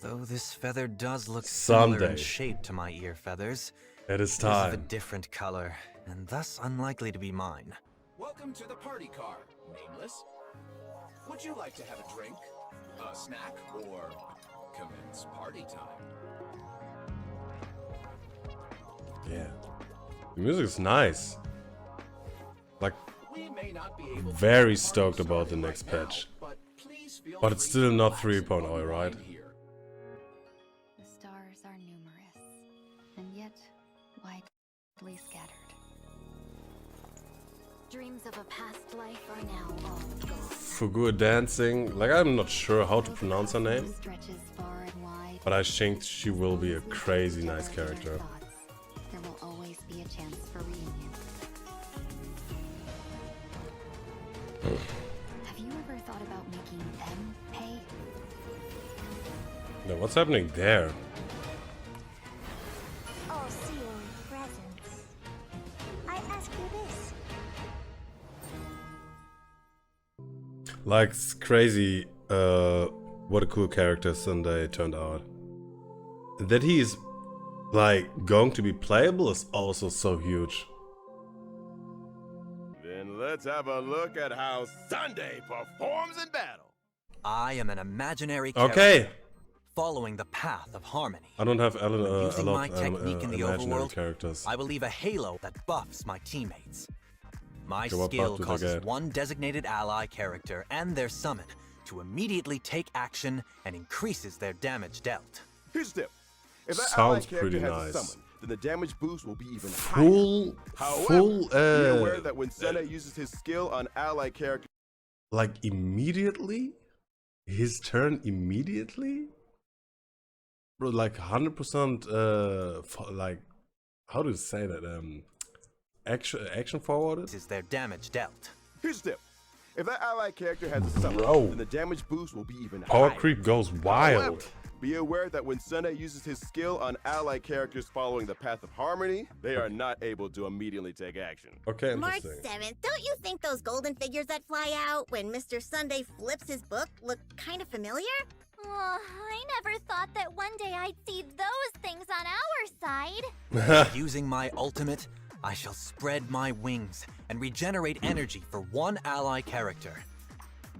Though this feather does look similar Someday. in shape to my ear feathers, It is it is of a time. different color, and thus unlikely to be mine. Welcome to the party car, Nameless. Would you like to have a drink, a snack, or commence party time? Yeah. The music is nice. Like, We may not be able to very get the party stoked about the started next right now, patch. please feel But it's free still to not relax 3.0, and unwind right? here. The stars are numerous, and yet widely scattered. Dreams of a past life are now all gone. Fugu dancing. Like, I'm not sure how to pronounce her name, Stretches far and wide. but I think she will be a crazy nice Together in their character. thoughts, there will always be a chance for reunion. Have you ever thought about making them pay? Now, what's happening there? Oh, seal presents. I ask you this. Like, it's crazy what a cool character Sunday turned out. That he is, like, going to be playable is also so huge. Then let's have a look at how Sunday performs in battle. I am an imaginary character Okay. following the path of harmony. I don't have a Using lot my of technique in the imaginary overworld, characters. I will leave a halo that buffs my teammates. My Okay, what skill buff did I causes get? one designated ally character and their summon to immediately take action and increases their damage dealt. Here's the tip. If that Sounds ally character pretty has nice. a summon, then the damage boost will be even Full, higher. However, full, be aware that when Sunday uses his skill on ally character, like immediately? His turn immediately? Bro, like 100%, like, how do you say that? Action forwarded? Is their damage dealt. here's the tip. If that ally character has a summon, Bro. then the damage boost will be even Power higher. creep goes However, wild. be aware that when Sunday uses his skill on ally characters following the path of harmony, they are not able to immediately take action. Okay, March interesting. 7th, don't you think those golden figures that fly out when Mr. Sunday flips his book look kind of familiar? Oh, I never thought that one day I'd see those things on our side. Using my ultimate, I shall spread my wings and regenerate energy for one ally character.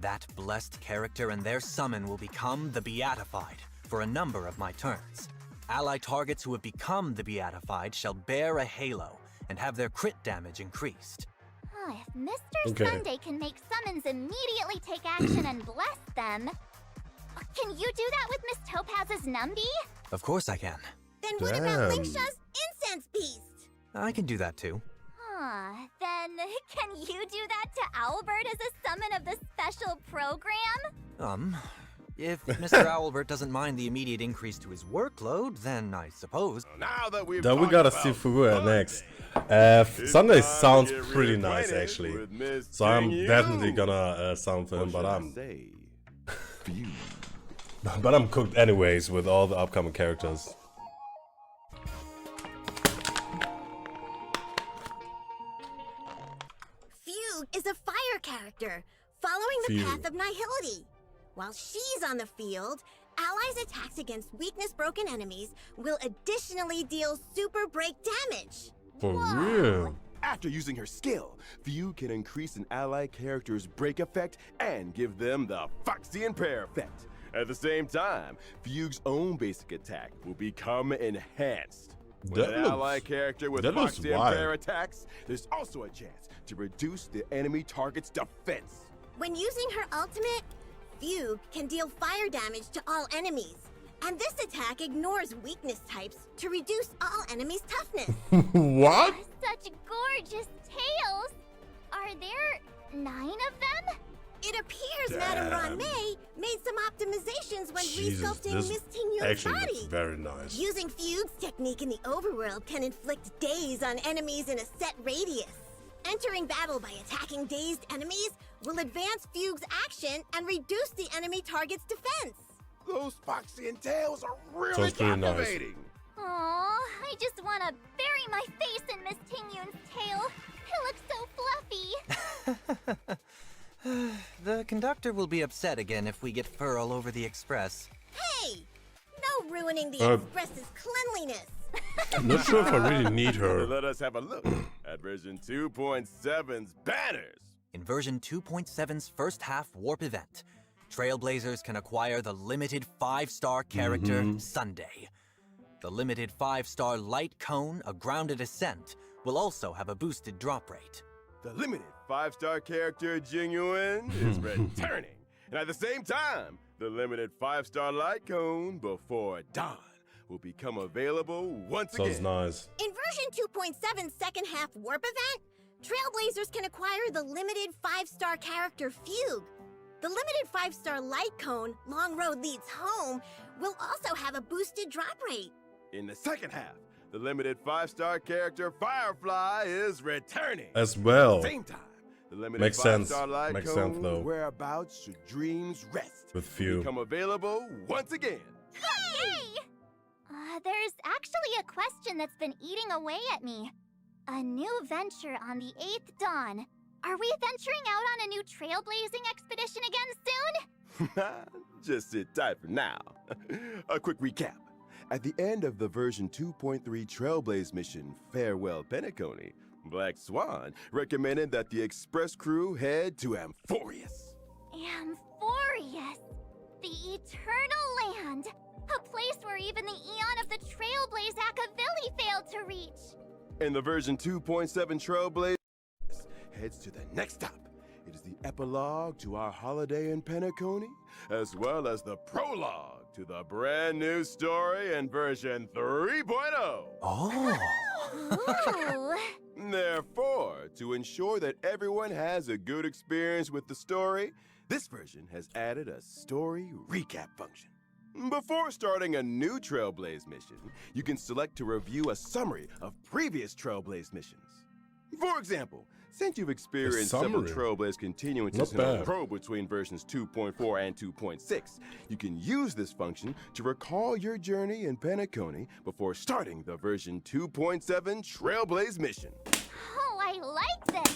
That blessed character and their summon will become the Beatified for a number of my turns. Ally targets who have become the Beatified shall bear a halo and have their crit damage increased. Oh, if Mr. Okay. Sunday can make summons immediately take action and bless them, can you do that with Miss Topaz's Numby? Of course I can. Then what about Damn. Linksha's incense beast? I can do that too. Then can you do that to Owlbird as a summon of the special program? If Mr. Owlbert doesn't mind the immediate increase to his workload, then I suppose. Now that we've Then we talked gotta about see Fugu Sunday, next. it's Sunday time to sounds get pretty reacquainted nice actually. with Miss So I'm Ting definitely Yu. gonna sound for Or him, but should I I'm say, Few. but I'm cooked anyways with all the upcoming characters. Fugue is a fire character, following the Fugue. path of nihility. While she's on the field, allies' attacks against weakness-broken enemies will additionally deal super break damage. For real. After using her skill, Few can increase an ally character's break effect and give them the Foxy and Prayer effect. At the same time, Fugue's own basic attack will become enhanced. When That an looks- ally character with that looks Foxy and wild. Prayer attacks, there's also a chance to reduce the enemy target's defense. When using her ultimate, Fugue can deal fire damage to all enemies. And this attack ignores weakness types to reduce all enemies' toughness. What? Such gorgeous tails! Are there 9 of them? It appears Damn. Madame Ron May made some optimizations when Jesus, resculpting this Miss Ting Yu's actually looks body. very nice. Using Fugue's technique in the overworld can inflict daze on enemies in a set radius. Entering battle by attacking dazed enemies will advance Fugue's action and reduce the enemy target's defense. Those Foxy and Tails are really Sounds pretty nice. captivating. Aw, I just want to bury my face in Miss Tingyun's tail. It looks so fluffy. The conductor will be upset again if we get fur all over the express. Hey! ruining the Uh, Express's cleanliness. I'm not sure if I really need her. Let us have a look at version 2.7's banners. In version 2.7's first half warp event, Trailblazers can acquire the limited 5-star character Sunday. The limited 5-star light cone, a grounded ascent, will also have a boosted drop rate. The limited 5-star character Genuine is returning. And at the same time, the limited 5-star light cone Before Dawn will become available once Sounds again. nice. In version 2.7's second half warp event, Trailblazers can acquire the limited 5-star character Fugue. The limited 5-star light cone, Long Road Leads Home, will also have a boosted drop rate. In the second half, the limited 5-star character Firefly is returning. As well. At the same time, the limited Makes sense. 5-star light Makes cone sense, though. Whereabouts Should Dreams Rest With will Fugue. become available once again. Yay! There's actually a question that's been eating away at me. A new venture on the 8th dawn. Are we venturing out on a new trailblazing expedition again soon? Just sit tight for now. A quick recap. At the end of the version 2.3 Trailblaze mission, Farewell Penacony, Black Swan recommended that the Express crew head to INFOS. INFOS! The Eternal Land! A place where even the Eon of the Trailblaze Akavili failed to reach! In the version 2.7 Trailblaze heads to the next stop. It is the epilogue to our holiday in Penacony, as well as the prologue to the brand new story in version 3.0. Oh! Ooh! Therefore, to ensure that everyone has a good experience with the story, this version has added a story recap function. Before starting a new Trailblaze mission, you can select to review a summary of previous Trailblaze missions. For example, since you've experienced several summary? Trailblaze continuances Not in a bad. row between versions 2.4 and 2.6, you can use this function to recall your journey in Penacony before starting the version 2.7 Trailblaze mission. Oh, I like this!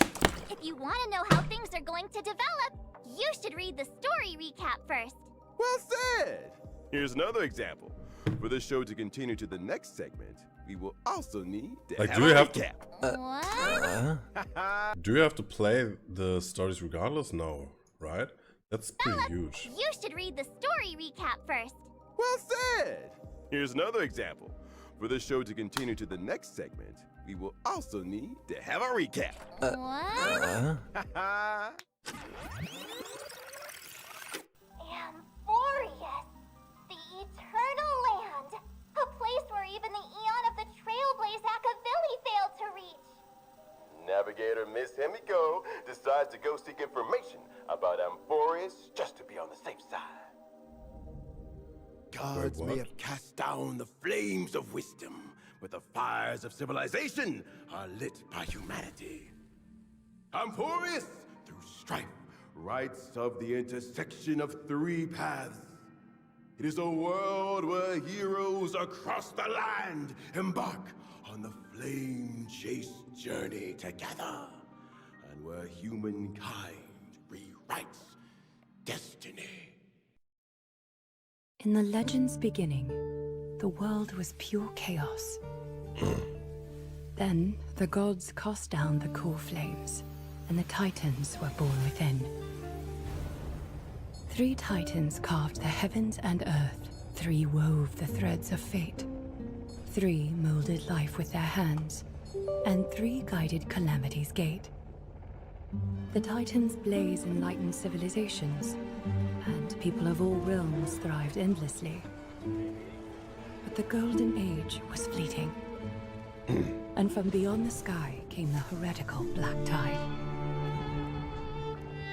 If you want to know how things are going to develop, you should read the story recap first. Well said! Here's another example. For this show to continue to the next segment, we will also need to Like, have do we a have to- recap. What? Do you have to play the stories regardless? No, right? That's pretty huge. You should read the story recap first. Well said! Here's another example. For this show to continue to the next segment, we will also need to have a recap. What? Amphorius, the Eternal Land, a place where even the Eon of the Trailblaze Akavili failed to reach. Navigator Miss Himiko decides to go seek information about Amphorius just to be on the safe side. Gods Wait, may what? have cast down the flames of wisdom, but the fires of civilization are lit by humanity. Amphorius, through strife, writes of the intersection of three paths. It is a world where heroes across the land embark on the flame-chased journey together, and where humankind rewrites destiny. In the legend's beginning, the world was pure chaos. Then the gods cast down the core flames, and the Titans were born within. 3 Titans carved the heavens and earth. 3 wove the threads of fate. 3 molded life with their hands, and 3 guided calamity's gate. The Titans' blaze enlightened civilizations, and people of all realms thrived endlessly. But the Golden Age was fleeting, and from beyond the sky came the heretical Black Tide.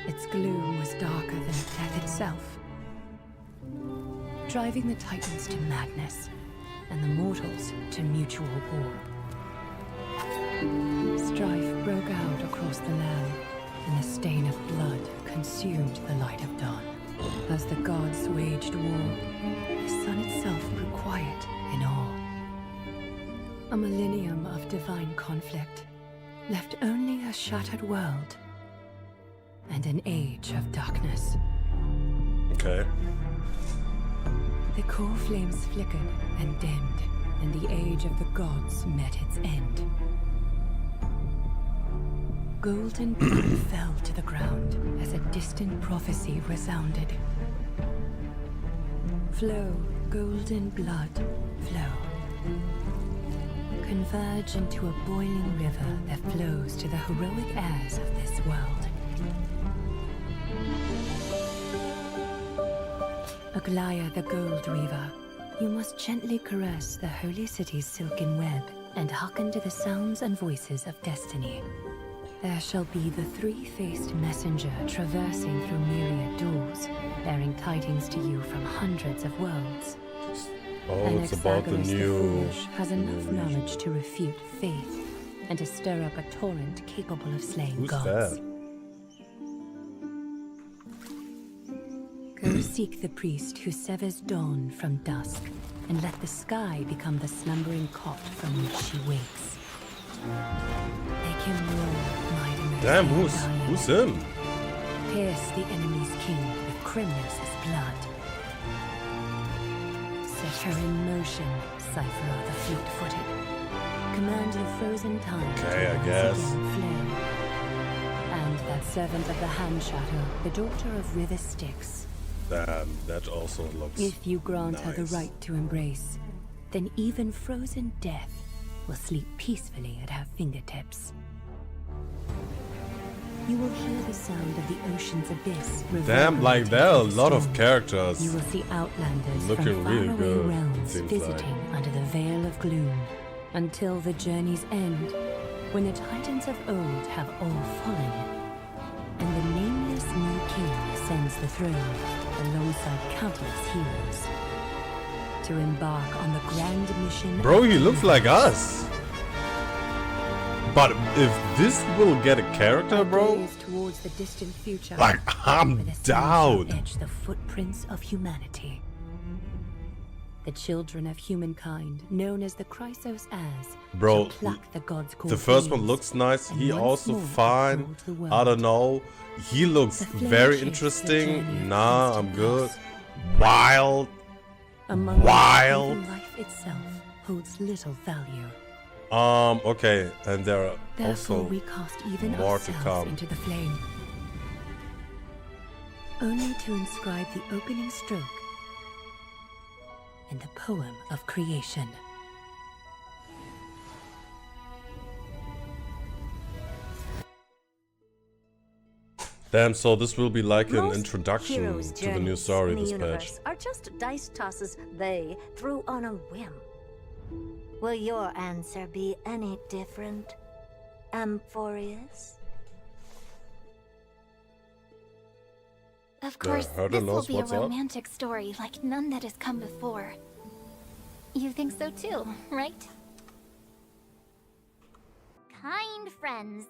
Its gloom was darker than death itself, driving the Titans to madness and the mortals to mutual war. Strife broke out across the land, and a stain of blood consumed the light of dawn. As the gods waged war, the sun itself grew quiet in awe. A millennium of divine conflict left only a shattered world and an age of darkness. Okay. The core flames flickered and dimmed, and the age of the gods met its end. Golden blood fell to the ground as a distant prophecy resounded. Flow, golden blood, flow. Converge into a boiling river that flows to the heroic heirs of this world. Aglaya the Gold Weaver, you must gently caress the holy city's silken web and hearken to the sounds and voices of destiny. There shall be the three-faced messenger traversing through myriad doors, bearing tidings to you from hundreds of worlds. Oh, it's about the Anaxagoras new... foolish has enough knowledge to refute faith and to stir up a torrent capable of slaying Who's gods. that? Go seek the priest who severs dawn from dusk, and let the sky become the slumbering cot from which she wakes. Make him roar, might mercy Damn, undying. who's him? Pierce the enemy's king with Crimnos' blood. Set her in motion, Cypher the fleet-footed. Command the frozen time Okay, I to rise guess. again flame. And that servant of the Hand Shadow, the daughter of River Styx. Damn, that also looks If you grant her the nice. right to embrace, then even frozen death will sleep peacefully at her fingertips. You will hear the sound of the ocean's abyss. Damn, like reverberating there are a through the lot of storm. characters. You will see outlanders Looking from really faraway good, realms seems visiting like. under the veil of gloom, until the journey's end, when the titans of old have all fallen, and the nameless new king ascends the throne alongside countless heroes to embark on the grand mission. Bro, of he looks like us. But if this will get a character, bro, gaze towards the distant future, like I'm where the sun shall down. etch the footprints of humanity. The children of humankind, known as the Chrysos heirs, Bro, shall pluck the gods' core The first one flames, looks nice. and He once also more fine. uphold the world. I don't know. He looks The flame very shapes the interesting. journey of Nah, constant I'm good. loss. Wild. Among them, Wild. even life itself holds little value. Okay, and there are Therefore, also we cast even more to ourselves come. into the flame, only to inscribe the opening stroke in the poem of creation. Damn, so this will be like an Most introduction heroes' to the new journeys story in the this patch. universe are just dice tosses they threw on a whim. Will your answer be any different, Amphorius? Of course, Herder this will knows be a what's up. romantic story like none that has come before. You think so too, right? Kind friends,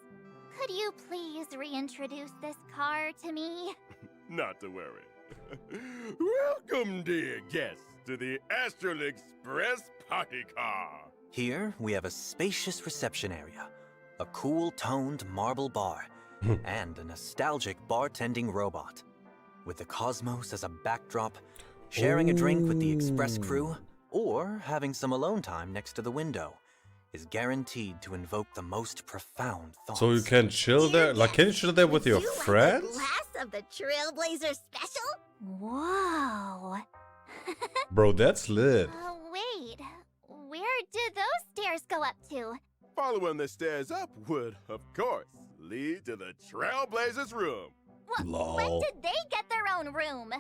could you please reintroduce this car to me? Not to worry. Welcome, dear guests, to the Astral Express Party Car. Here, we have a spacious reception area, a cool-toned marble bar, and a nostalgic bartending robot. With the cosmos as a backdrop, sharing a drink with the express crew, or having some alone time next to the window, is guaranteed to invoke the most profound thoughts. So you can chill there? Like, can you chill there with Would your you like a friends? glass of the Trailblazer Special? Whoa. Bro, that's lit. Wait, where did those stairs go up to? Following the stairs up would, of course, lead to the Trailblazers' room. When Lol. did they get their own room?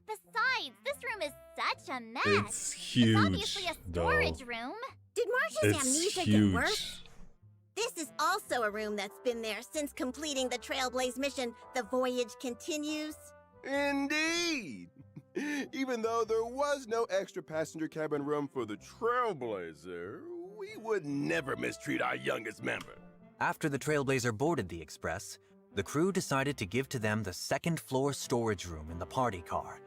Besides, this room is such a mess. It's huge, It's obviously a though. storage room. Did Marcia's It's amnesia huge. get worse? This is also a room that's been there since completing the Trailblaze mission. The voyage continues. Indeed! Even though there was no extra passenger cabin room for the Trailblazer, we would never mistreat our youngest member. After the Trailblazer boarded the Express, the crew decided to give to them the second-floor storage room in the party car.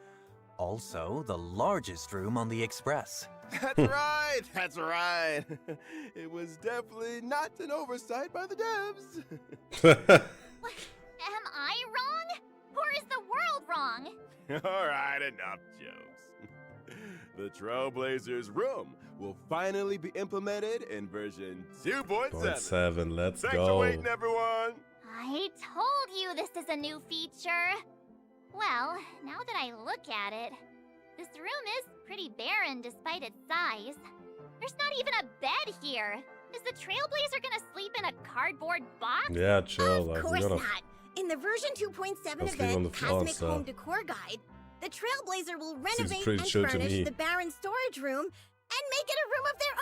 Also, the largest room on the Express. That's right, that's right. It was definitely not an oversight by the devs. Am I wrong? Or is the world wrong? All right, enough jokes. the Trailblazers room will finally be implemented in version 2.7. 7, let's Thanks go. for waiting, everyone. I told you this is a new feature. Well, now that I look at it, this room is pretty barren despite its size. There's not even a bed here. Is the Trailblazer gonna sleep in a cardboard box? Yeah, chill. Of Like, we course gotta not. In the version 2.7 Let's leave on the event, floor, Cosmic so. Home Decor Guide, the Trailblazer will renovate pretty and chill to furnish me. the barren storage room and make it a room of their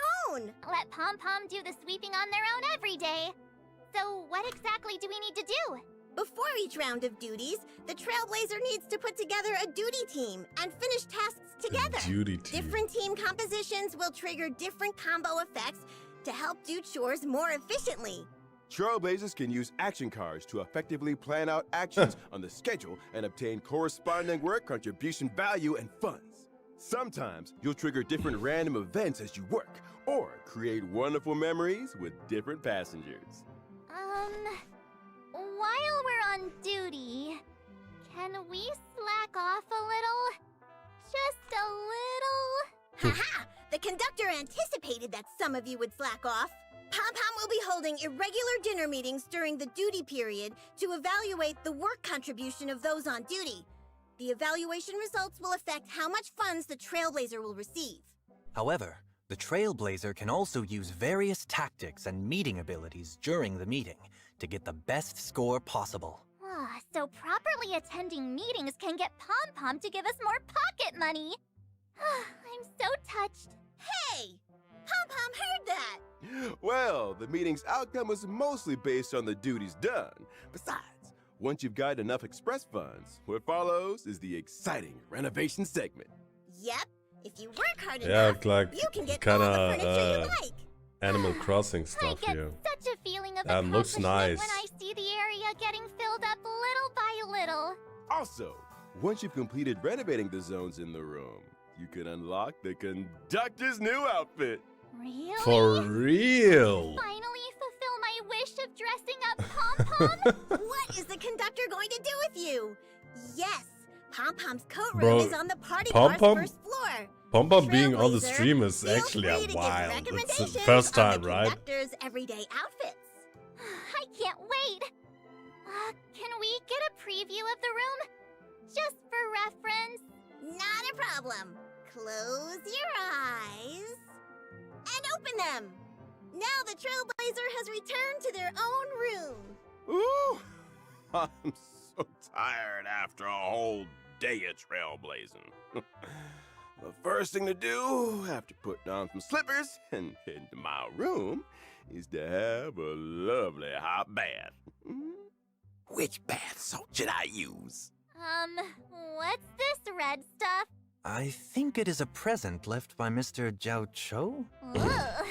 own. Let Pom Pom do the sweeping on their own every day. So what exactly do we need to do? Before each round of duties, the Trailblazer needs to put together a duty team and finish tasks together. Duty team. Different team compositions will trigger different combo effects to help do chores more efficiently. Trailblazers can use action cards to effectively plan out actions on the schedule and obtain corresponding work contribution value and funds. Sometimes you'll trigger different random events as you work, or create wonderful memories with different passengers. While we're on duty, can we slack off a little? Just a little? Haha! The conductor anticipated that some of you would slack off. Pom Pom will be holding irregular dinner meetings during the duty period to evaluate the work contribution of those on duty. The evaluation results will affect how much funds the Trailblazer will receive. However, the Trailblazer can also use various tactics and meeting abilities during the meeting to get the best score possible. So properly attending meetings can get Pom Pom to give us more pocket money. I'm so touched. Hey! Pom Pom heard that! Well, the meeting's outcome was mostly based on the duties done. Besides, once you've got enough express funds, what follows is the exciting renovation segment. Yep, if you work hard Yeah, enough, like you can get kinda, all the furniture you like. Animal Crossing I stuff get here. such a feeling of That looks accomplishment nice. when I see the area getting filled up little by little. Also, once you've completed renovating the zones in the room, you can unlock the conductor's new outfit. Really? For real. Finally fulfill my wish of dressing up Pom Pom? What is the conductor going to do with you? Yes, Pom Pom's coat room Bro, is on the party Pom car's Pom? first floor. Pom Pom being on the Trailblazer, stream is feel actually free a to give while. It's recommendations the first of time, the right? conductor's everyday outfits. I can't wait. Can we get a preview of the room? Just for reference. Not a problem. Close your eyes and open them. Now the Trailblazer has returned to their own room. Ooh, I'm so tired after a whole day of trailblazing. The first thing to do after putting on some slippers and heading to my room is to have a lovely hot bath. Which bath salt should I use? What's this red stuff? I think it is a present left by Mr. Jiao Cho? Ugh.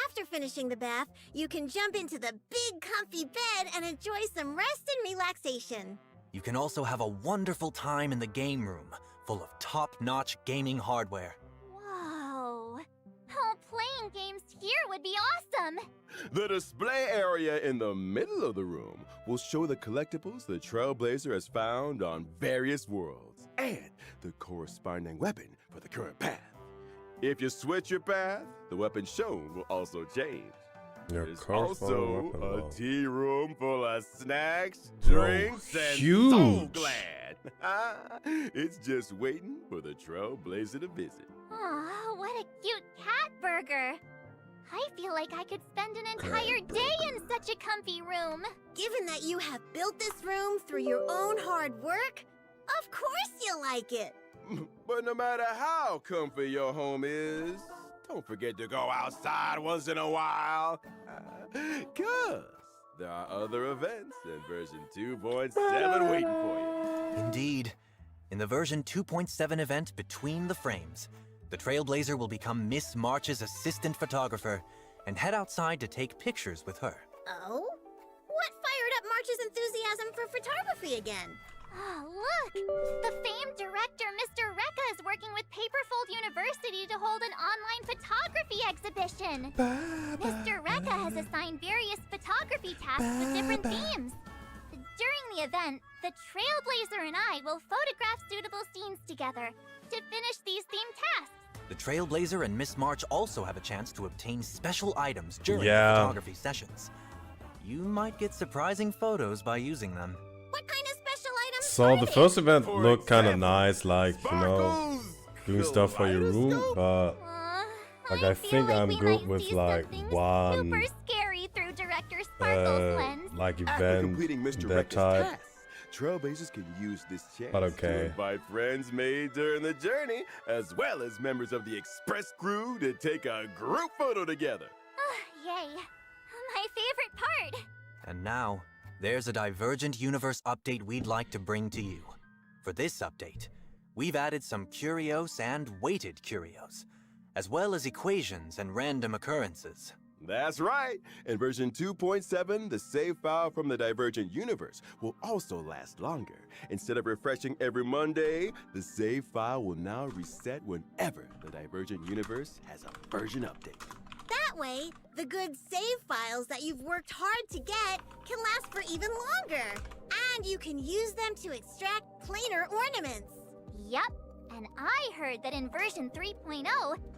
After finishing the bath, you can jump into the big comfy bed and enjoy some rest and relaxation. You can also have a wonderful time in the game room, full of top-notch gaming hardware. Whoa. Oh, playing games here would be awesome. The display area in the middle of the room will show the collectibles the Trailblazer has found on various worlds and the corresponding weapon for the current path. If you switch your path, the weapon shown will also change. Your There's corresponding also weapon a will- tea room full of snacks, Bro, drinks, and huge. soul glad. It's just waiting for the Trailblazer to visit. Aw, what a cute cat burger. I feel like I could spend an entire day in such a comfy room. Given that you have built this room through your own hard work, of course you'll like it. But no matter how comfy your home is, don't forget to go outside once in a while. 'Cause there are other events in version 2.7 waiting for you. Indeed. In the version 2.7 event Between the Frames, the Trailblazer will become Miss March's assistant photographer and head outside to take pictures with her. Oh? What fired up March's enthusiasm for photography again? Oh, look! The famed director Mr. Rekka is working with Paperfold University to hold an online photography exhibition. Mr. Rekka has assigned various photography tasks with different themes. During the event, the Trailblazer and I will photograph suitable scenes together to finish these themed tasks. The Trailblazer and Miss March also have a chance to obtain special items during Yeah. the photography sessions. You might get surprising photos by using them. What kind of special items So are the they? first event For looked kind of example, nice, like, you know, Sparkles, doing stuff for your room, kaleidoscope. but like I feel think like I'm we good might with see like something one super scary through Director Sparkle's lens. like After event completing Mr. that Rector's type. task, Trailblazers can use this chance But okay. to invite friends made during the journey, as well as members of the Express crew to take a group photo together. Yay. My favorite part. And now, there's a Divergent Universe update we'd like to bring to you. For this update, we've added some curios and weighted curios, as well as equations and random occurrences. That's right. In version 2.7, the save file from the Divergent Universe will also last longer. Instead of refreshing every Monday, the save file will now reset whenever the Divergent Universe has a version update. That way, the good save files that you've worked hard to get can last for even longer. And you can use them to extract planar ornaments. Yup. And I heard that in version 3.0,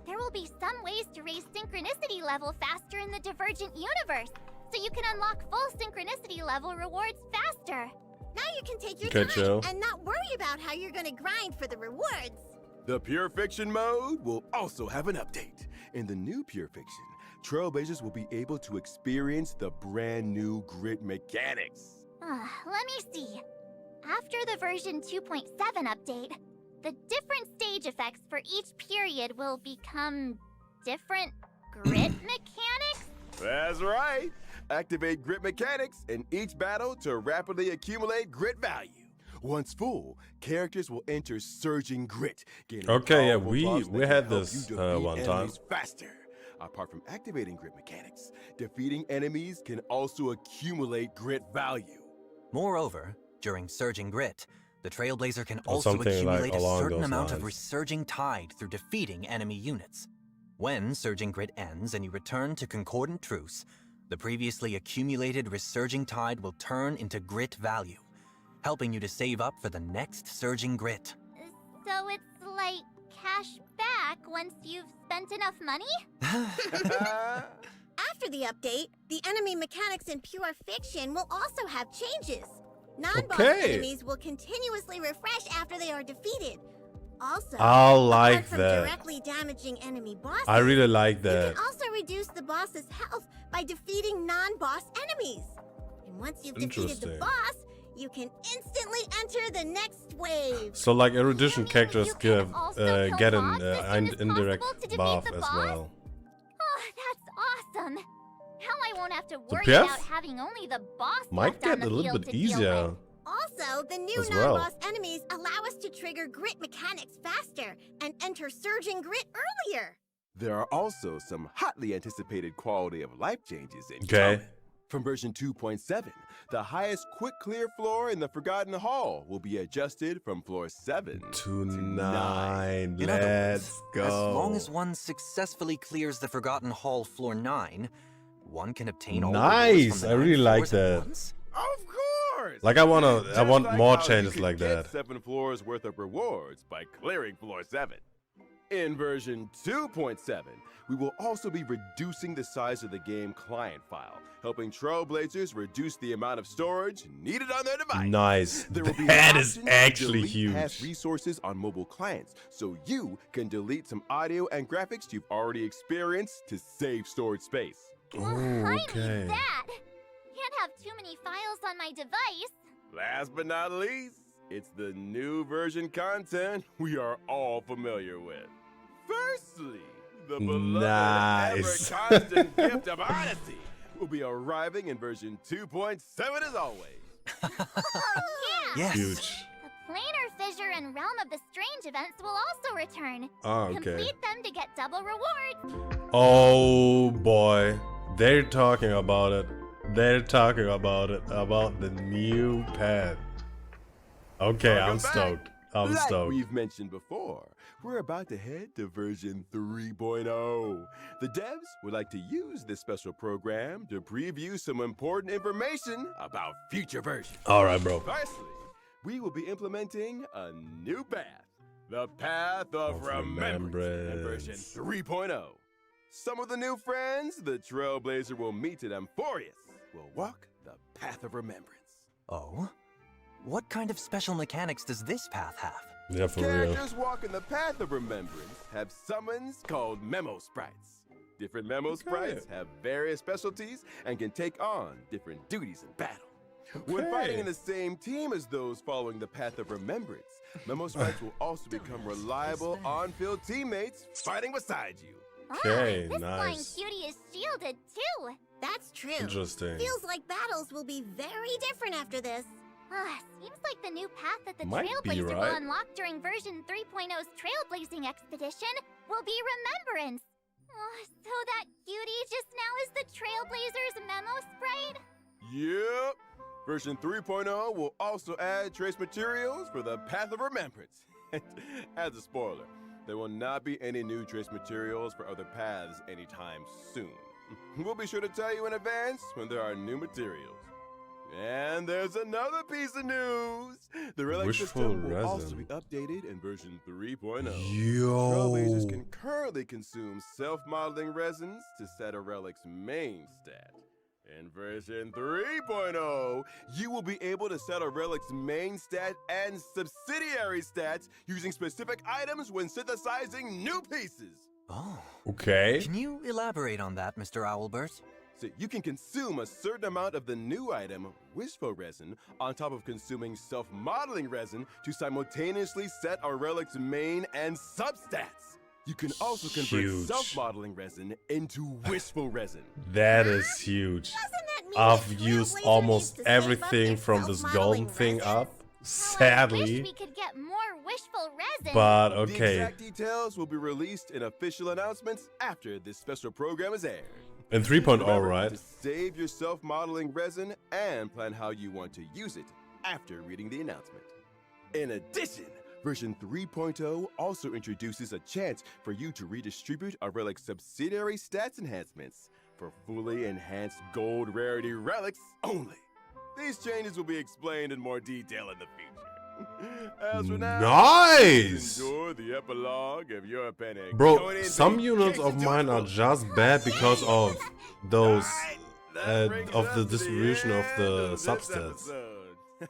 there will be some ways to raise synchronicity level faster in the Divergent universe, so you can unlock full synchronicity level rewards faster. Now you can take your Okay, time Joe. and not worry about how you're going to grind for the rewards. The Pure Fiction mode will also have an update. In the new Pure Fiction, Trailblazers will be able to experience the brand new grid mechanics. Let me see. After the version 2.7 update, the different stage effects for each period will become different grit mechanics? That's right. Activate grit mechanics in each battle to rapidly accumulate grit value. Once full, characters will enter surging grit. Gaining Okay, yeah, powerful we buffs that can had help this, you defeat one time. enemies faster. Apart from activating grit mechanics, defeating enemies can also accumulate grit value. Moreover, during Surging Grit, the Trailblazer can Or also something like accumulate a along certain those amount of lines. Resurging Tide through defeating enemy units. When Surging Grit ends and you return to Concordant Truce, the previously accumulated Resurging Tide will turn into Grit value, helping you to save up for the next Surging Grit. So it's like cash back once you've spent enough money? After the update, the enemy mechanics in Pure Fiction will also have changes. Non-boss Okay. enemies will continuously refresh after they are defeated. Also, I'll like apart from that. directly damaging enemy bosses, I really like you that. can also reduce the boss's health by defeating non-boss enemies. And once you've defeated the Interesting. boss, you can instantly enter the next wave. So like erudition You mean characters you can give also kill get mobs as soon as indirect possible to defeat buff the as boss? well. Oh, that's awesome. Now I won't have to worry PF about having only the boss Might left on get the a little field bit to deal easier. with. Also, the new As well. non-boss enemies allow us to trigger grit mechanics faster and enter surging grit earlier. There are also some hotly anticipated quality of life changes in Okay. coming. From version 2.7, the highest quick clear floor in the Forgotten Hall will be adjusted from floor 7 To 9. In other Let's words, go. as long as one successfully clears the Forgotten Hall floor 9, one can obtain all the rewards Nice, from the I 9 really like floors at that. once. Of course! Like I want Just more like how you changes could like get that. 7 floors worth of rewards by clearing floor 7. In version 2.7, we will also be reducing the size of the game client file, helping Trailblazers reduce the amount of storage needed on their device. Nice. There will be That an is option to actually delete past huge. resources on mobile clients, so you can delete some audio and graphics you've already experienced to save storage space. Oh, I need okay. that. Can't have too many files on my device. Last but not least, it's the new version content we are all familiar with. Firstly, the beloved Nice. ever-constant gift of honesty will be arriving in version 2.7 as always. Oh, yeah. Yes. Huge. The Planar Fissure and Realm of the Strange events will also return. Oh, okay. Complete them to get double rewards. Oh boy. They're talking about it. They're talking about it. About the new path. Okay, Welcome I'm back. stoked. I'm Like stoked. we've mentioned before, we're about to head to version 3.0. The devs would like to use this special program to preview some important information about future versions. Alright, bro. Firstly, we will be implementing a new path. the Path of Of Remembrance, and version Remembrance. 3.0. Some of the new friends the Trailblazer will meet at Amphorius will walk the Path of Remembrance. Oh? What kind of special mechanics does this path have? Yeah, for real. Characters walking the Path of Remembrance have summons called Memo Sprites. Different Memo Sprites have various specialties and can take on different duties in battle. When fighting in the same team as those following the Path of Remembrance, Memo Sprites will also become reliable on-field teammates fighting beside you. Okay, this flying nice. cutie is shielded too. That's true. Interesting. Feels like battles will be very different after this. Seems like the new path that the Might be, Trailblazer right? will unlock during version 3.0's Trailblazing Expedition will be Remembrance. So that cutie just now is the Trailblazer's Memo Sprite? Yep. Version 3.0 will also add trace materials for the Path of Remembrance. As a spoiler, there will not be any new trace materials for other paths anytime soon. We'll be sure to tell you in advance when there are new materials. And there's another piece of news. The relic Wishful system will also resin. be updated in version 3.0. Yo. Trailblazers can currently consume self-modeling resins to set a relic's main stat. In version 3.0, you will be able to set a relic's main stat and subsidiary stats using specific items when synthesizing new pieces. Oh. Okay. Can you elaborate on that, Mr. Owlbert? So you can consume a certain amount of the new item, Wishful Resin, on top of consuming self-modeling resin to simultaneously set a relic's main and substats. You can also convert Huge. self-modeling resin into Wishful Resin. That is huge. Doesn't that mean I've that used Trailblazer almost needs to save up everything their from this self-modeling golden thing resins? up. How I wish Sadly. we could get more Wishful Resin. But The okay. exact details will be released in official announcements after this special program is aired. In 3.0, Remember right? to save your self-modeling resin and plan how you want to use it after reading the announcement. In addition, version 3.0 also introduces a chance for you to redistribute a relic's subsidiary stats enhancements for fully enhanced gold rarity relics only. These changes will be explained in more detail in the future. As for now, Nice! enjoy the epilogue of your panic. Bro, some units of mine are just bad because of those of the distribution of the substats.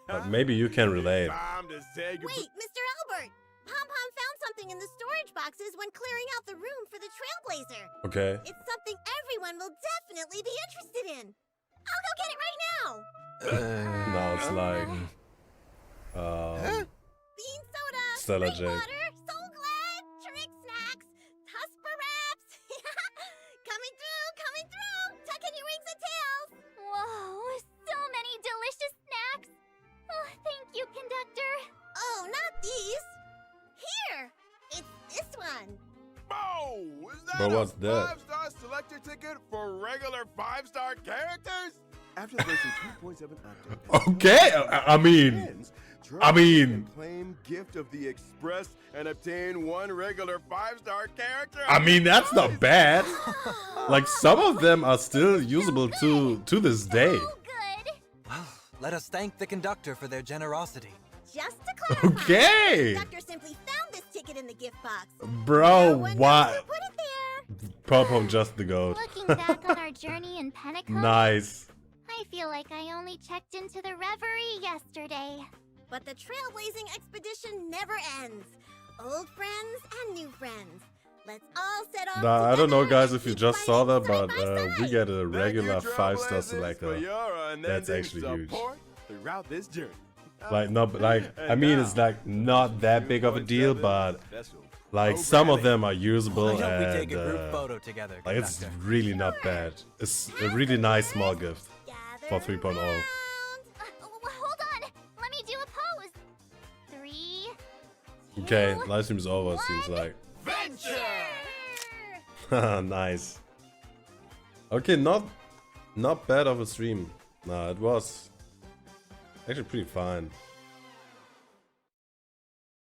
But maybe you can relate. Wait, Mr. Albert! Pom-Pom found something in the storage boxes when clearing out the room for the Trailblazer. Okay. It's something everyone will definitely be interested in. I'll go get it right now! Now it's like Bean soda, Stella spring Jade. water, Soul Glad, Trick Snacks, Tusper Wraps. Coming through! Tuck in your wings and tails! Whoa, so many delicious snacks. Thank you, conductor. Oh, not these. Here! It's this one. Oh, is that But a what's that? 5-star selector ticket for regular 5-star characters? After the version 2.7 update. Okay, I mean, Claim gift of the Express and obtain one regular 5-star character. I mean that's not bad. Like some of them are still usable to this day. Oh, good. Well, let us thank the conductor for their generosity. Just to clarify, Okay. the doctor simply found this ticket in the gift box. Bro, No one knows who what? put it there. Pom-Pom just the goat. Looking back on our journey in Pentecost, Nice. I feel like I only checked into the Reverie yesterday. But the Trailblazing Expedition never ends. Old friends and new friends. Let's all set off Nah, I don't know together guys and if you keep just saw that, fighting but side by we side. get a Thank regular you, 5-star Trailblazers, for selector. your That's unending actually huge. support throughout this journey. Like not like I mean it's like not that big of a deal, but like some of them are usable I hope we and take a group photo together, like it's conductor. really not bad. It's a really nice small gift for Gather 3.0. around. Hold on. Let me do a pose. 3, 2, Okay, live stream is over. Seems like nice. Okay, not bad of a stream. Nah, it was actually pretty fine.